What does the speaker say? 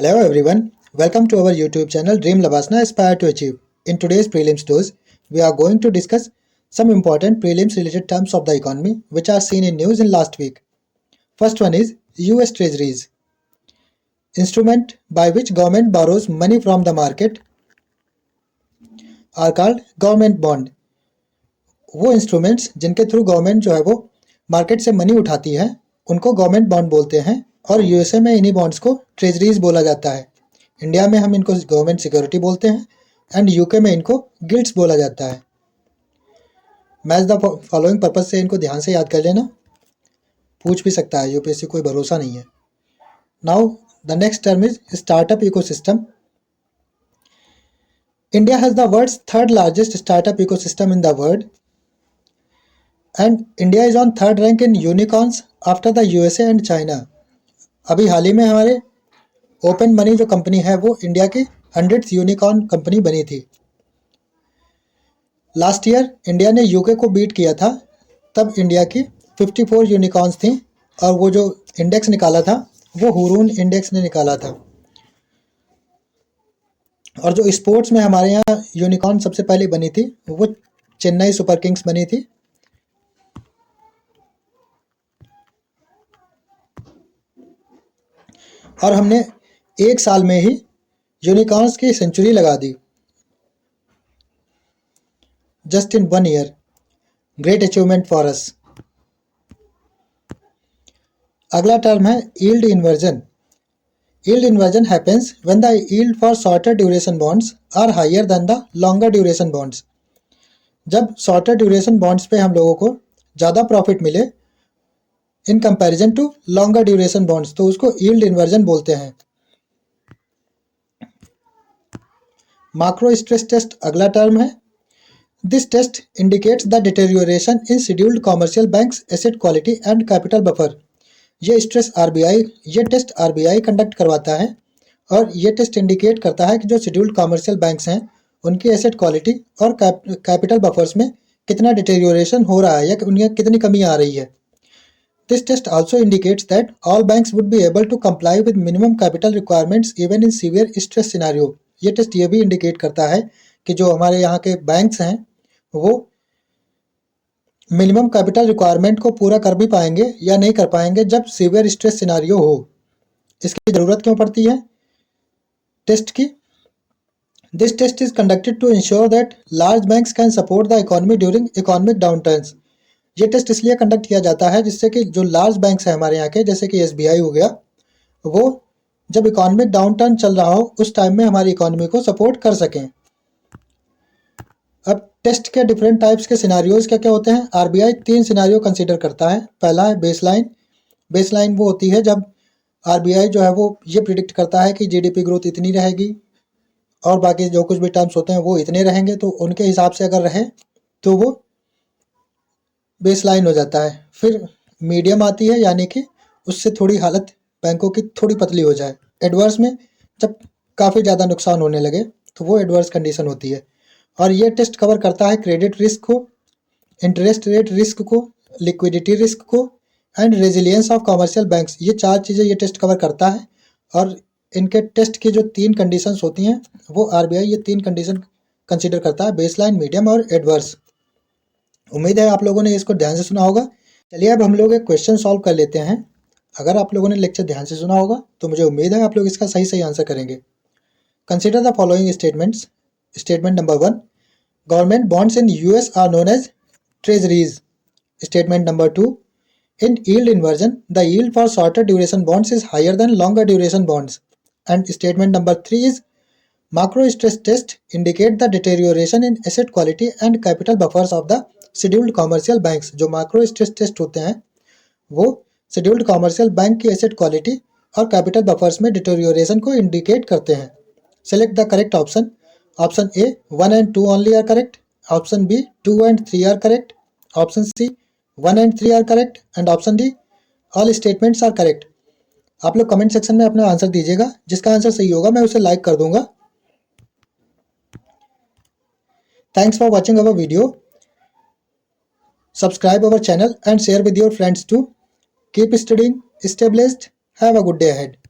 Hello everyone, welcome to our YouTube channel Dream Labasna Aspire to Achieve. In today's prelims dose, we are going to discuss some important prelims related terms of the economy which are seen in news in last week. First one is US Treasuries, instrument by which government borrows money from the market are called government bond. वो instruments जिनके through government जो है वो market से money उठाती है उनको government bond बोलते हैं और यूएसए में इन्हीं बॉन्ड्स को ट्रेजरीज बोला जाता है। इंडिया में हम इनको गवर्नमेंट सिक्योरिटी बोलते हैं एंड यूके में इनको गिल्ट्स बोला जाता है। मैच द फॉलोइंग पर्पज से इनको ध्यान से याद कर लेना, पूछ भी सकता है यूपीएससी, कोई भरोसा नहीं है। Now the next term is startup ecosystem. India has the world's third largest startup ecosystem in the world and India is on third rank in unicorns after the USA and China. अभी हाल ही में हमारे open money जो company है वो India की 100th unicorn company बनी थी। लास्ट ईयर इंडिया ने यूके को बीट किया था, तब इंडिया की 54 यूनिकॉर्न्स थी और वो जो इंडेक्स निकाला था वो हुरून इंडेक्स ने निकाला था। और जो स्पोर्ट्स में हमारे यहाँ यूनिकॉर्न सबसे पहले बनी थी वो चेन्नई सुपर किंग्स बनी थी। और हमने एक साल में ही यूनिकॉर्न्स की सेंचुरी लगा दी, just in 1 year. Great achievement for us. अगला टर्म है yield inversion. Yield inversion happens when the yield for shorter duration bonds are higher than the longer duration bonds. जब shorter duration bonds पे हम लोगों को ज़्यादा प्रॉफिट मिले in comparison to longer duration bonds तो उसको yield inversion बोलते हैं। Macro stress test अगला टर्म है। This test indicates the deterioration in scheduled commercial banks asset quality and capital buffer. ये टेस्ट आरबीआई कंडक्ट करवाता है और ये टेस्ट इंडिकेट करता है कि जो शेड्यूल्ड कमर्शियल बैंक्स हैं उनकी एसेट क्वालिटी और कैपिटल बफर्स में कितना डिटेरियोरेशन हो रहा है या उनमें कितनी कमी आ रही है। This test also indicates that all banks would be able to comply with minimum capital requirements even in severe stress scenario. ये टेस्ट ये भी इंडिकेट करता है कि जो हमारे यहाँ के बैंक्स हैं वो मिनिमम कैपिटल रिक्वायरमेंट को पूरा कर भी पाएंगे या नहीं कर पाएंगे जब सीवियर स्ट्रेस सिनेरियो हो। इसकी ज़रूरत क्यों पड़ती है टेस्ट की? This test is conducted to ensure that large banks can support the economy during economic downturns. ये टेस्ट इसलिए कंडक्ट किया जाता है जिससे कि जो लार्ज बैंक्स हैं हमारे यहाँ के, जैसे कि एसबीआई हो गया, वो जब इकोनॉमिक डाउनटर्न चल रहा हो उस टाइम में हमारी इकोनॉमी को सपोर्ट कर सकें। अब टेस्ट के डिफरेंट टाइप्स के सिनारियोज क्या क्या होते हैं। आरबीआई 3 सिनारियो कंसीडर करता है। पहला है बेसलाइन। बेसलाइन वो होती है जब आरबीआई जो है वो ये प्रिडिक्ट करता है कि जीडीपी ग्रोथ इतनी रहेगी और बाकी जो कुछ भी टर्म्स होते हैं वो इतने रहेंगे, तो उनके हिसाब से अगर रहे तो वो बेसलाइन हो जाता है। फिर मीडियम आती है, यानी कि उससे थोड़ी हालत बैंकों की थोड़ी पतली हो जाए। एडवर्स में जब काफ़ी ज़्यादा नुकसान होने लगे तो वो एडवर्स कंडीशन होती है। और ये टेस्ट कवर करता है क्रेडिट रिस्क को, इंटरेस्ट रेट रिस्क को, लिक्विडिटी रिस्क को and resilience of commercial banks. ये 4 चीज़ें ये टेस्ट कवर करता है। और इनके टेस्ट की जो 3 कंडीशंस होती हैं वो आरबीआई ये 3 कंडीशन कंसीडर करता है, बेसलाइन, मीडियम और एडवर्स। उम्मीद है आप लोगों ने इसको ध्यान से सुना होगा। चलिए अब हम लोग एक क्वेश्चन सॉल्व कर लेते हैं। अगर आप लोगों ने लेक्चर ध्यान से सुना होगा तो मुझे उम्मीद है आप लोग इसका सही आंसर करेंगे। Consider the following statements. Statement number 1, government bonds in US are known as treasuries. Statement number 2, in yield inversion, the yield for shorter duration bonds is higher than longer duration bonds. And statement number 3 is, macro stress test indicate the deterioration in asset quality and capital buffers of the scheduled commercial banks. जो macro stress test होते हैं वो scheduled commercial bank की asset quality और capital buffers में deterioration को indicate करते हैं। Select the correct option. Option A, 1 and 2 only are correct. Option B, 2 and 3 are correct. Option C, 1 and 3 are correct. And option D, all statements are correct. आप लोग comment section में अपना answer दीजिएगा। जिसका answer सही होगा मैं उसे लाइक कर दूंगा। Thanks for watching our video. Subscribe our channel and share with your friends too. Keep studying, stay blessed. Have a good day ahead.